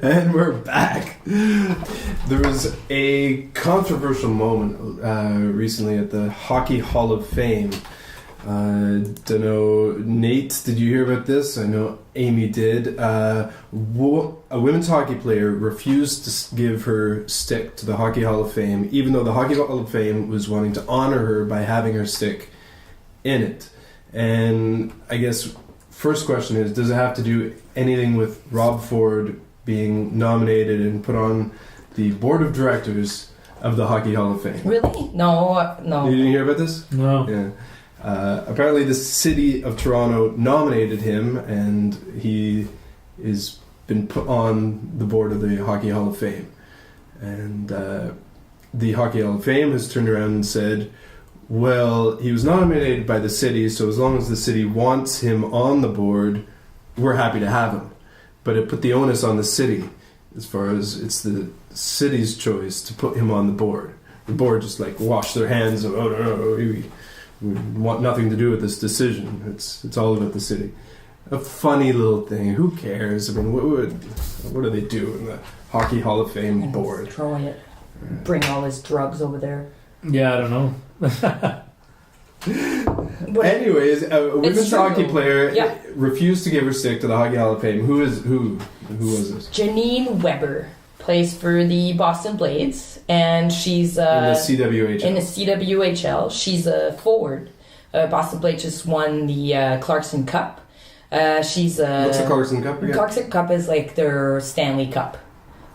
And we're back. There was a controversial moment recently at the Hockey Hall of Fame. Don't know, Nate, did you hear about this? I know Amy did. A women's hockey player refused to give her stick to the Hockey Hall of Fame, even though the Hockey Hall of Fame was wanting to honor her by having her stick in it. And I guess first question is, does it have to do anything with Rob Ford being nominated and put on the board of directors of the Hockey Hall of Fame? Really? No. You didn't hear about this? No. Yeah. Apparently the city of Toronto nominated him, and he is been put on the board of the Hockey Hall of Fame. And the Hockey Hall of Fame has turned around and said, well, he was nominated by the city, so as long as the city wants him on the board, we're happy to have him. But it put the onus on the city, as far as it's the city's choice to put him on the board. The board just washed their hands of, oh no, we want nothing to do with this decision. It's all about the city. A funny little thing. Who cares? I mean, what do they do in the Hockey Hall of Fame board? Destroy it. Bring all his drugs over there. Yeah, I don't know. Anyways, a women's hockey player refused to give her stick to the Hockey Hall of Fame. Who was this? Janine Weber plays for the Boston Blades, and she's in the CWHL. In the CWHL, she's a forward. Boston Blades just won the Clarkson Cup. She's what's the Clarkson Cup again? Clarkson Cup is like their Stanley Cup.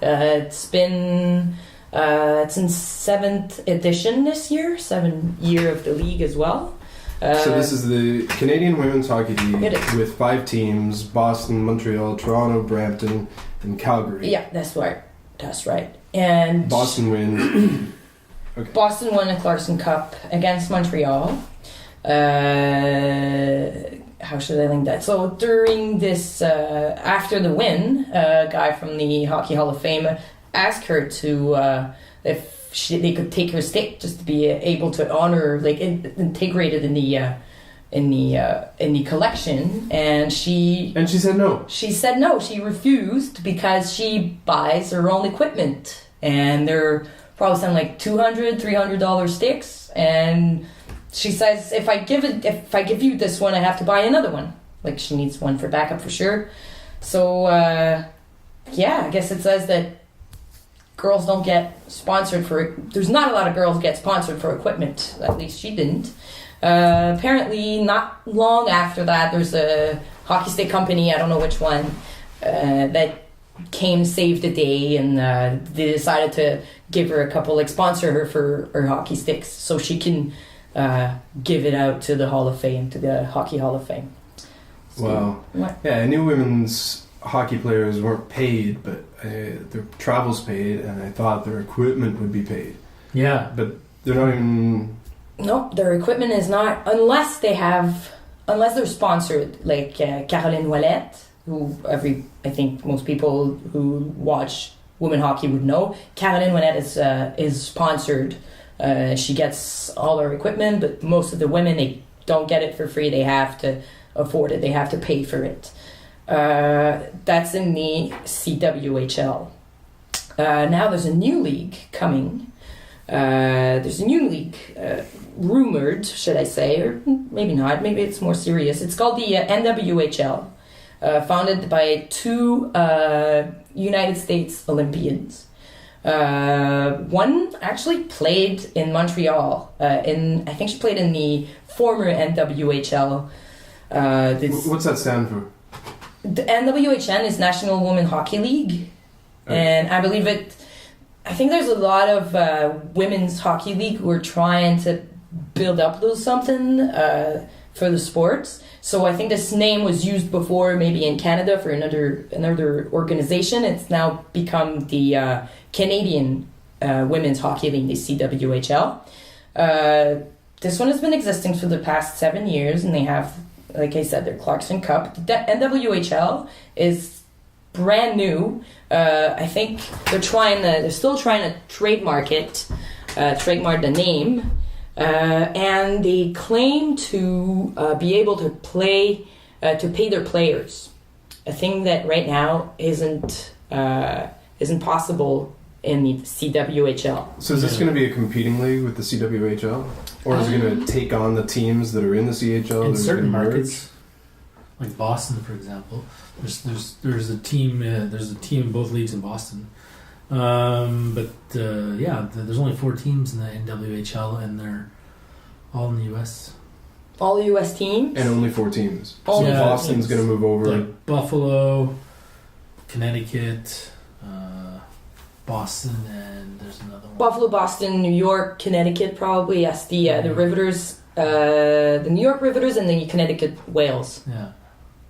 It's in 7th edition this year, 7th year of the league as well. So this is the Canadian Women's Hockey League with 5 teams: Boston, Montreal, Toronto, Brampton, and Calgary. Yeah, that's right. And Boston wins. Okay. Boston won the Clarkson Cup against Montreal. How should I link that? So during this, after the win, a guy from the Hockey Hall of Fame asked her to if they could take her stick just to be able to honor, integrated in the collection, and she said no. She said no. She refused because she buys her own equipment, and they're probably something like $200-$300 sticks, and she says if I give you this one, I have to buy another one. Like, she needs one for backup for sure. So I guess it says that girls don't get sponsored for. There's not a lot of girls get sponsored for equipment. At least she didn't. Apparently, not long after that, there's a hockey stick company, I don't know which one, that came save the day, and they decided to give her a couple, sponsor her for her hockey sticks so she can give it out to the Hall of Fame, to the Hockey Hall of Fame. So, wow. What? Yeah, I knew women's hockey players weren't paid, but their travel's paid, and I thought their equipment would be paid. Yeah. But they're not even... No, their equipment is not, unless they're sponsored, like Caroline Ouellette, who I think most people who watch women hockey would know. Caroline Ouellette is sponsored. She gets all her equipment, but most of the women, they don't get it for free. They have to afford it. They have to pay for it. That's in the CWHL. Now there's a new league coming. Rumored, should I say, or maybe not, maybe it's more serious. It's called the NWHL, founded by 2 United States Olympians. One actually played in Montreal, I think she played in the former NWHL. What's that stand for? The NWHL is National Women Hockey League, and I think there's a lot of women's hockey league who are trying to build up a little something for the sports. So I think this name was used before, maybe in Canada, for another organization. It's now become the Canadian Women's Hockey League, the CWHL. This one has been existing for the past 7 years, and they have, like I said, their Clarkson Cup. The NWHL is brand new. I think they're still trying to trademark the name, and they claim to be able to pay their players. A thing that right now isn't isn't possible in the CWHL. So is this going to be a competing league with the CWHL? Or is it going to take on the teams that are in the CHL? In certain markets, like Boston, for example, there's a team in both leagues in Boston. There's only 4 teams in the NWHL, and they're all in the U.S. All U.S. teams? And only 4 teams. Only so four Boston's teams. going to move over. Like Buffalo, Connecticut, Boston, and there's another one. Buffalo, Boston, New York, Connecticut, probably. Yes, the Riveters, the New York Riveters, and the Connecticut Whales. Yeah.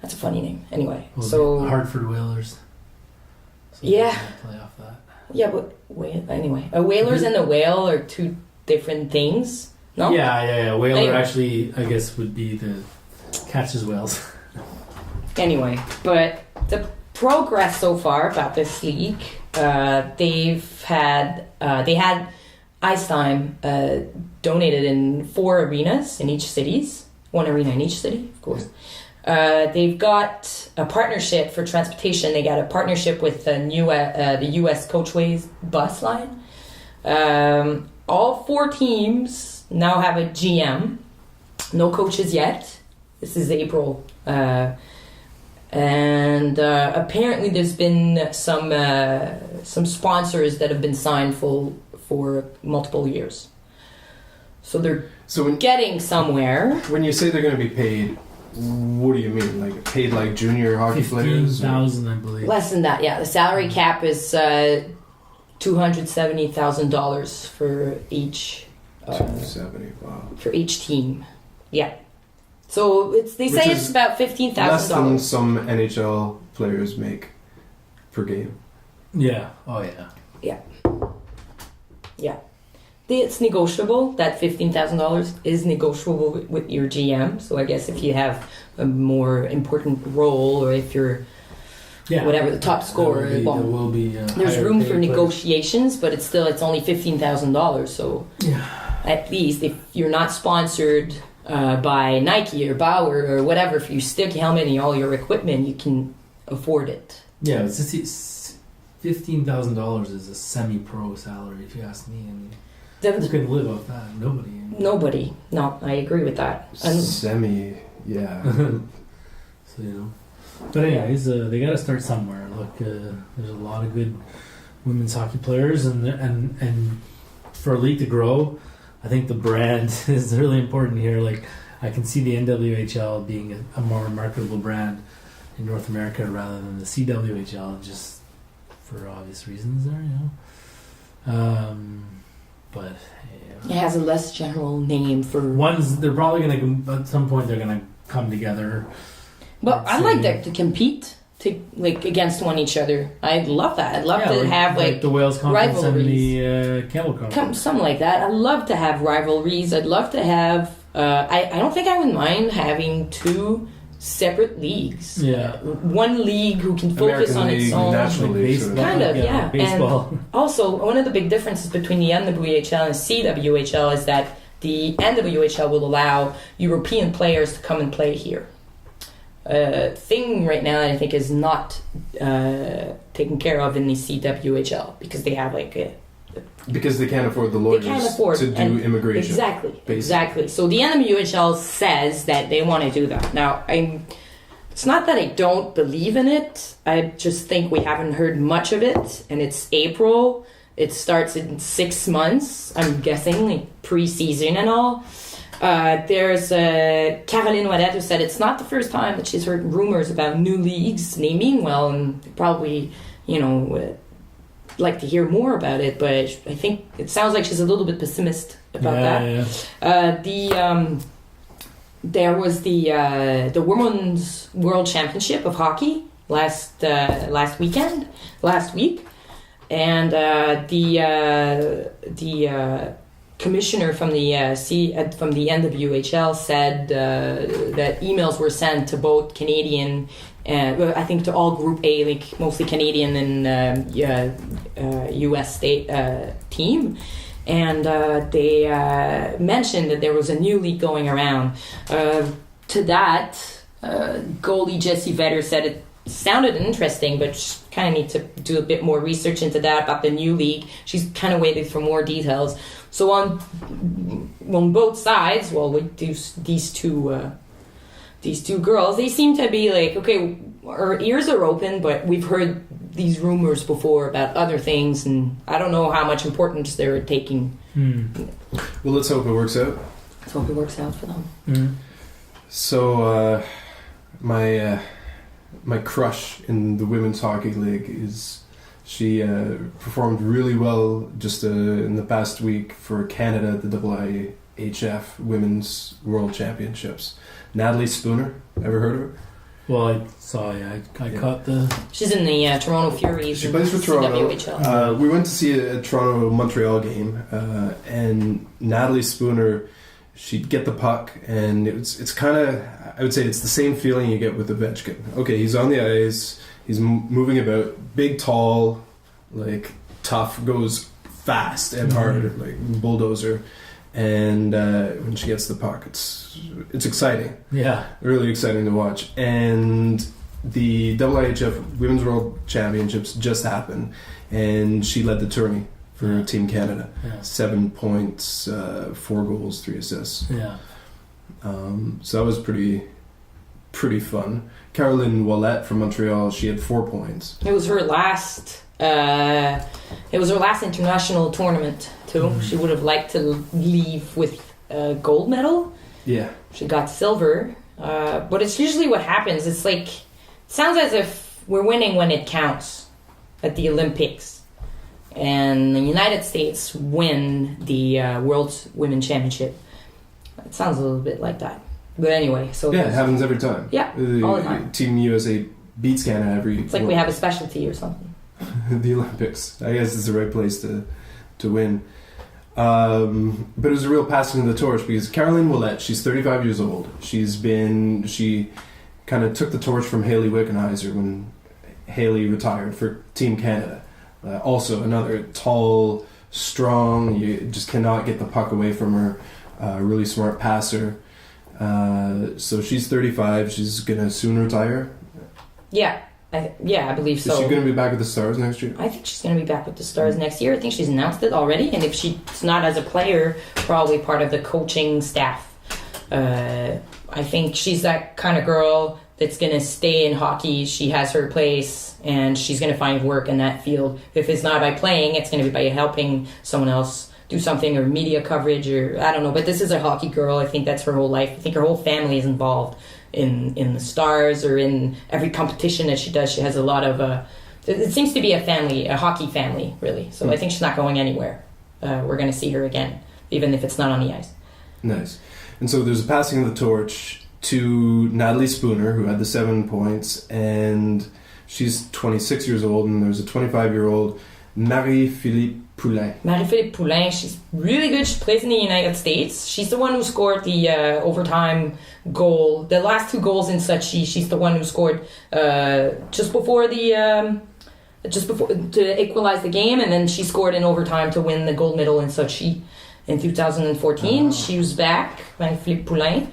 That's a funny name. Anyway, Well, so the Hartford Whalers. So Yeah. they're gonna play off that. yeah, but anyway, a Whalers and a whale are 2 different things. No. Yeah. Whaler Anyway. actually, I guess, would be the catches whales. Anyway, but the progress so far about this league, they had ice time donated in 4 arenas in each cities, 1 arena in each city, of course. They've got a partnership for transportation. They got a partnership with the U.S. Coachways bus line. All 4 teams now have a GM. No coaches yet. This is April. And apparently there's been some sponsors that have been signed for multiple years. So they're getting somewhere. When you say they're going to be paid, what do you mean? Like paid like junior hockey players? $15,000, I believe. Less than that, yeah. The salary cap is $270,000 for each. 270. Wow. For each team, yeah. So they say it's about $15,000. Less than some NHL players make per game. Yeah. Oh yeah. Yeah. It's negotiable. That $15,000 is negotiable with your GM. So I guess if you have a more important role, or if you're whatever the top scorer, there will be there's room for negotiations, but it's only $15,000. So at least if you're not sponsored by Nike or Bauer or whatever, if you stick helmet and all your equipment, you can afford it. Yeah, it's just $15,000 is a semi-pro salary, if you ask me. I mean, who can live off that? Nobody. Nobody. No, I agree with that. Semi, yeah. So but anyways, they got to start somewhere. Look, there's a lot of good women's hockey players, and for a league to grow, I think the brand is really important here. Like, I can see the NWHL being a more marketable brand in North America rather than the CWHL, just for obvious reasons there, But it has a less general name for they're probably gonna at some point they're gonna come together. But I like that to compete against each other. I'd love that. I'd love to have like the Wales Conference rivalries. and the Campbell Conference. Something like that. I'd love to have rivalries. I'd love to have. I don't think I would mind having 2 separate leagues. Yeah. One league who can focus American on League, its own. National League, baseball, Kind of, yeah. Baseball. And also, one of the big differences between the NWHL and CWHL is that the NWHL will allow European players to come and play here. Thing right now that I think is not taken care of in the CWHL because they have Because they can't afford the lawyers to do immigration. Exactly. So the NWHL says that they want to do that. Now, it's not that I don't believe in it. I just think we haven't heard much of it, and it's April. It starts in 6 months. I'm guessing pre-season and all. There's Caroline Ouellet who said it's not the first time that she's heard rumors about new leagues. And they mean well, and probably, like to hear more about it. But I think it sounds like she's a little bit pessimist about that. Yeah. There was the Women's World Championship of Hockey last week, and the commissioner from the NWHL said that emails were sent to both Canadian, I think to all Group A, like mostly Canadian and U.S. state team, and they mentioned that there was a new league going around. To that, goalie Jessie Vetter said it sounded interesting, but kind of need to do a bit more research into that about the new league. She's kind of waiting for more details. So on both sides, well, with these two girls, they seem to be like, okay, our ears are open, but we've heard these rumors before about other things, and I don't know how much importance they're taking. Well, let's hope it works out. Let's hope it works out for them. So, my crush in the women's hockey league is she performed really well just in the past week for Canada at the CWHL Women's World Championships. Natalie Spooner, ever heard of her? Well, I saw. I caught the. She's in the Toronto Furies. She plays for Toronto. CWHL. We went to see a Toronto-Montreal game, and Natalie Spooner, she'd get the puck, and it's kind of, I would say it's the same feeling you get with Ovechkin. Okay, he's on the ice, he's moving about, big, tall, like tough, goes fast and hard, like bulldozer. And when she gets the puck, it's exciting. Yeah, really exciting to watch. And the IIHF Women's World Championships just happened, and she led the tourney for Team Canada. 7 points, 4 goals, 3 assists. So that was pretty fun. Caroline Ouellette from Montreal, she had 4 points. It was her last. It was her last international tournament too. She would have liked to leave with a gold medal. Yeah, she got silver, but it's usually what happens. It's like, it sounds as if we're winning when it counts at the Olympics, and the United States win the World Women's Championship. It sounds a little bit like that, but anyway. So yeah, it happens every time. Yeah, all the time. Team USA beats Canada every. It's like we have a specialty or something. The Olympics, I guess, is the right place to win. But it was a real passing of the torch because Caroline Ouellette, she's 35 years old. She kind of took the torch from Hayley Wickenheiser when Hayley retired for Team Canada. Also another tall, strong, you just cannot get the puck away from her, really smart passer. So she's 35, she's gonna soon retire. I believe so. Is she going to be back with the Stars next year? I think she's going to be back with the Stars next year. I think she's announced it already. And if she's not as a player, probably part of the coaching staff. I think she's that kind of girl that's going to stay in hockey. She has her place, and she's going to find work in that field. If it's not by playing, it's going to be by helping someone else do something, or media coverage, or I don't know. But this is a hockey girl. I think that's her whole life. I think her whole family is involved in the Stars, or in every competition that she does. She has a lot of it seems to be a hockey family, really. So I think she's not going anywhere. We're going to see her again, even if it's not on the ice. Nice. And so there's a passing of the torch to Natalie Spooner, who had the 7 points, and she's 26 years old, and there's a 25-year-old Marie-Philippe Poulin. Marie-Philippe Poulin, she's really good. She plays in the United States. She's the one who scored the overtime goal. The last 2 goals in Sochi, she's the one who scored just before to equalize the game, and then she scored in overtime to win the gold medal in Sochi in 2014. She was back, Marie-Philippe Poulin.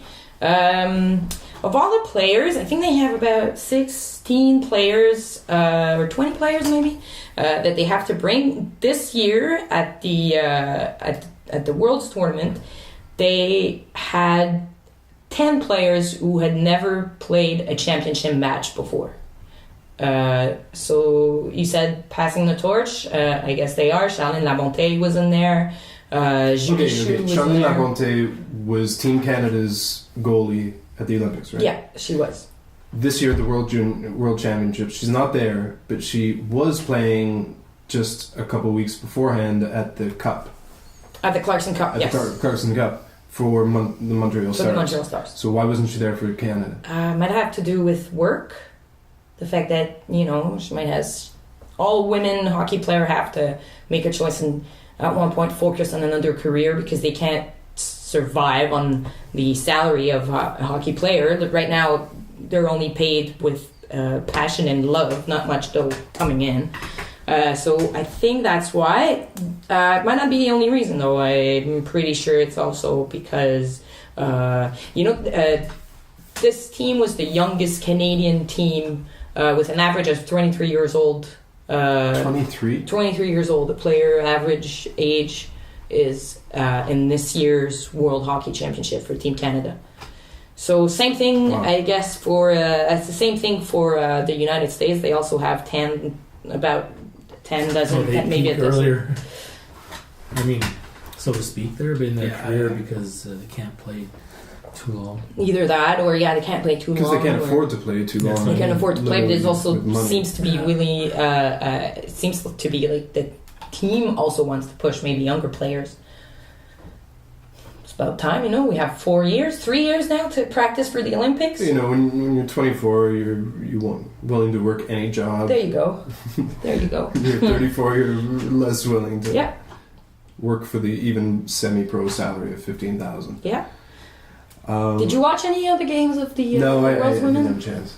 Of all the players, I think they have about 16 players, or 20 players maybe, that they have to bring this year at the World's Tournament. They had 10 players who had never played a championship match before. So you said passing the torch. I guess they are. Charlene Labonte was in there. Julie Chou was Charlene in there. Labonte was Team Canada's goalie at the Olympics, right? Yeah, she was. This year at the World Championships, she's not there, but she was playing just a couple weeks beforehand at the Cup. At the Clarkson Cup, yes. The Clarkson Cup for the Montreal Stars. For the Montreal Stars. So why wasn't she there for Canada? Might have to do with work. The fact that, she might has... All women hockey players have to make a choice and at one point focus on another career because they can't survive on the salary of a hockey player. Right now, they're only paid with passion and love, not much dough coming in. So I think that's why. It might not be the only reason, though. I'm pretty sure it's also because, this team was the youngest Canadian team with an average of 23 years old. 23? 23 years old. The player average age is in this year's World Hockey Championship for Team Canada. So same thing, Wow. I guess, for it's the same thing for the United States. They also have about 10 dozen, They maybe a peak dozen. earlier. I mean, so to speak, they're in their Yeah, career yeah. because they can't play too long. Either that, or they can't play too long. Because they can't or- afford to play too Yeah. long. They can't afford to play, but it also With money. seems to be really. It seems to be like the team also wants to push maybe younger players. It's about time, we have 3 years now to practice for the Olympics. When you're 24, you're willing to work any job. There you go. There you go. You're 34, you're less willing to Yeah, work for the even semi-pro salary of 15,000. yeah. Did you watch any other games of the No, I World's didn't Women? have a chance.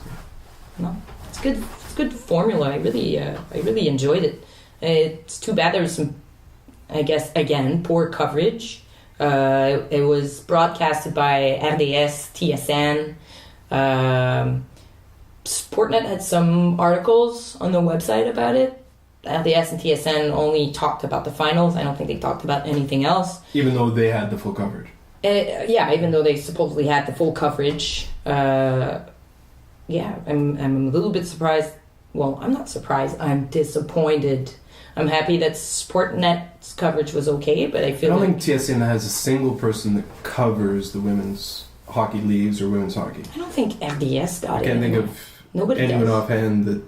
No, it's good. It's good formula. I really enjoyed it. It's too bad there was some, I guess, again, poor coverage. It was broadcasted by RDS, TSN. Sportnet had some articles on the website about it. RDS and TSN only talked about the finals. I don't think they talked about anything else. Even though they had the full coverage. Even though they supposedly had the full coverage. I'm a little bit surprised. Well, I'm not surprised. I'm disappointed. I'm happy that Sportnet's coverage was okay, but I feel I don't like... think TSN has a single person that covers the women's hockey leagues or women's hockey. I don't think MDS got I it. can't think of Nobody anyone does. offhand that...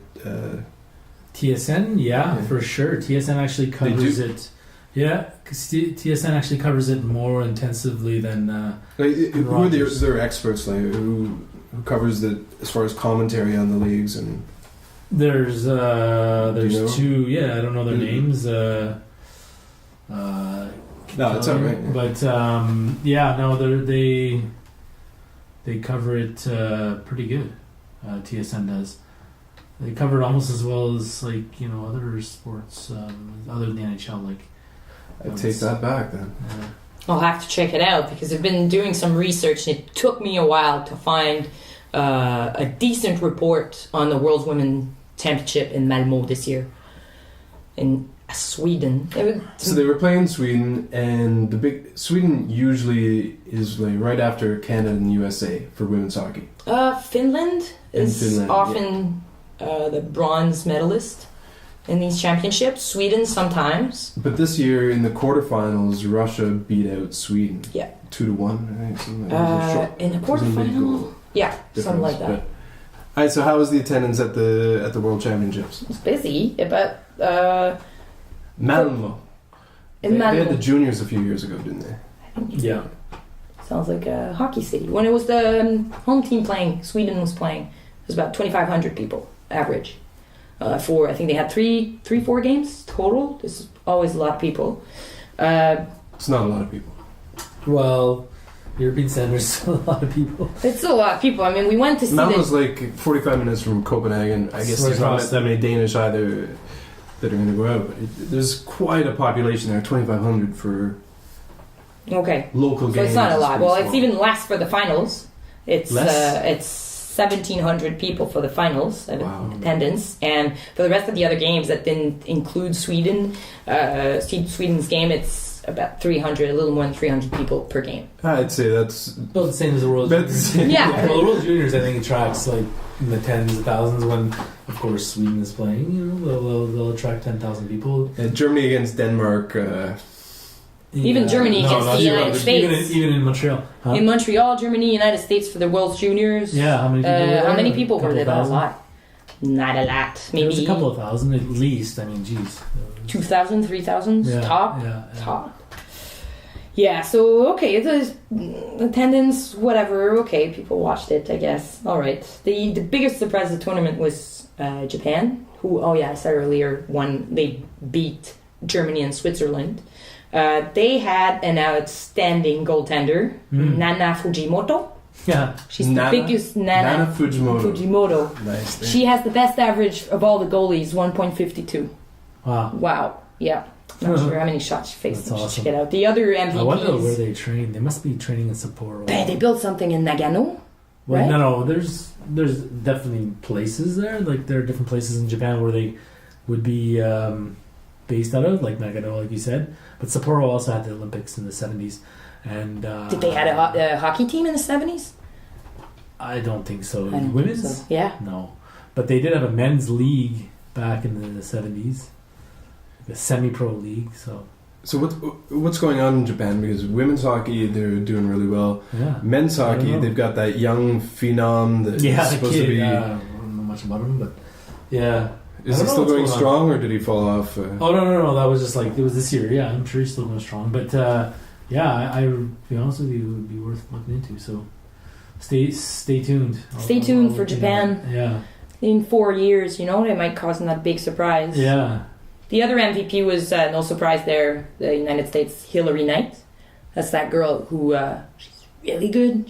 TSN, Yeah. for sure. TSN actually covers it. Yeah, because TSN actually covers it more intensively than. who are Rogers. their experts? Like who covers the as far as commentary on the leagues and... There's Do you know? two. Yeah, I don't know their Mhm. names. No, it's all right. But they cover it pretty good. TSN does. They cover it almost as well as other sports other than the NHL. I take that back then. I'll have to check it out because I've been doing some research and it took me a while to find a decent report on the World's Women Championship in Malmö this year in Sweden. So they were playing Sweden, and Sweden usually is like right after Canada and USA for women's hockey. Finland is Finland, often the bronze medalist in these championships. Sweden sometimes. But this year in the quarterfinals, Russia beat out Sweden. Yeah. 2-1. I think, something like that. It was a short- In the it wasn't a big quarterfinal. goal Yeah, something difference, like that. but- All right. So how was the attendance at the World Championships? It's busy, but Malmö. in They had Malmö. the juniors a few years ago, didn't they? Yeah. Sounds like a hockey city. When it was the home team playing, Sweden was playing. It was about 2,500 people average. I think they had 4 games total. This is always a lot of people. It's not a lot of people. Well, European centers, a lot of people. It's still a lot of people. I mean, we went to see Malmö's this. like 45 minutes from Copenhagen. I guess So there's not across- that many Danish either that are going to go out. But there's quite a population there, 2,500 for Okay, local so games. it's not a lot. pretty Well, it's small. even less for the finals. It's Less? it's 1,700 people for the finals Wow. attendance, and for the rest of the other games that didn't include Sweden, Sweden's game, it's about 300, a little more than 300 people per game. I'd say that's Well, the same as the World That's- Juniors. Yeah. Well, the World Juniors, I think, attracts like in the tens of thousands. When, of course, Sweden is playing, they'll attract 10,000 people. Germany against Denmark. Even Germany against not the Europe, United but States. Even in Montreal. Huh? In Montreal, Germany, United States for the World's Juniors. Yeah, how many people? were there? How many people Couple were there? Not a thousand? lot. Not a lot. There was Maybe a couple of thousand at least. I mean, geez. 2,000, 3,000 Yeah, top. Yeah, yeah. Top. Yeah, so okay, the attendance, whatever. Okay, people watched it, I guess. All right. The biggest surprise of the tournament was Japan, who I said earlier they beat Germany and Switzerland. They had an outstanding goaltender, Nana Fujimoto. Yeah. She's Nana? the biggest Nana Fujimoto. Fujimoto. Nice. Thing. She has the best average of all the goalies, 1.52. Wow. Wow. Yeah. Not sure how many shots she faced. That's She awesome. should get out. The other MVPs. I wonder where they train. They must be training in Sapporo. They built something in Nagano. Well, right? no. There's definitely places there. Like there are different places in Japan where they would be based out of, like Nagano, like you said. But Sapporo also had the Olympics in the 70s, and Did they had a hockey team in the 70s? I don't think so. I don't think Women's, so. Yeah. no, but they did have a men's league back in the 70s, a semi-pro league. So what's going on in Japan? Because women's hockey, they're doing really well. Yeah. Men's I don't hockey, know. they've got that young phenom that is The supposed kid, to be. I don't know much about him, but yeah. Is I he don't know still what's going going on. strong, or did he fall off? Oh no! That was just like it was this year. Yeah, I'm sure he's still going strong. But yeah, I to be honest with you, it would be worth looking into. So stay tuned. Stay tuned for look into Japan. that. Yeah. In 4 years, they might cause that big surprise. Yeah. The other MVP was, no surprise there, the United States, Hillary Knight. That's that girl who, she's really good.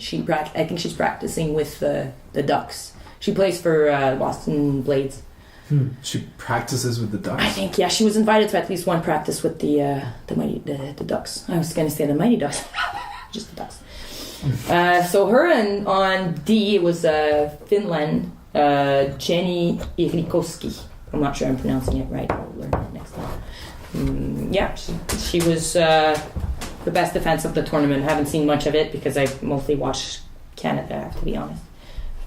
I think she's practicing with the Ducks. She plays for Boston Blades. She practices with the Ducks. I think, yeah, she was invited to at least one practice with the Ducks. I was going to say the Mighty Ducks. Just the Ducks. So her and on D was Finland, Jenny Irikoski. I'm not sure I'm pronouncing it right. I'll learn that next time. Yeah, she was the best defense of the tournament. I haven't seen much of it because I mostly watched Canada, to be honest,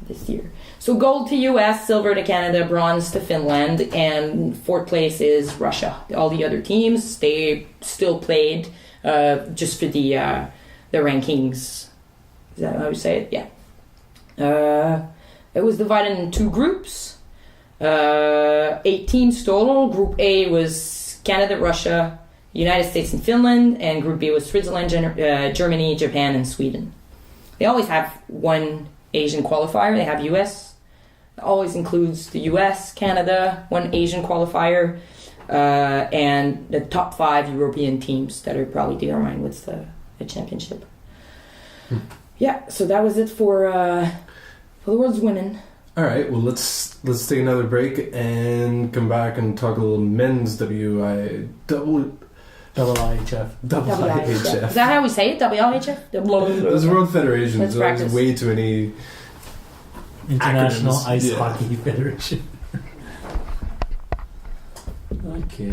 this year. So gold to US, silver to Canada, bronze to Finland, and fourth place is Russia. All the other teams, they still played just for the rankings. Is that how you say it? Yeah. It was divided in two groups. 8 teams total. Group A was Canada, Russia, United States, and Finland, and Group B was Switzerland, Germany, Japan, and Sweden. They always have one Asian qualifier. They have US. It always includes the US, Canada, one Asian qualifier, and the top 5 European teams that are probably determined with the championship. Yeah, so that was it for the world's women. All right, well let's take another break and come back and talk a little men's IHF. Is that how we say it? WIHF? There's World Federation. Let's There's practice. way too many International acronyms. Ice Yeah. Hockey Federation. Okay.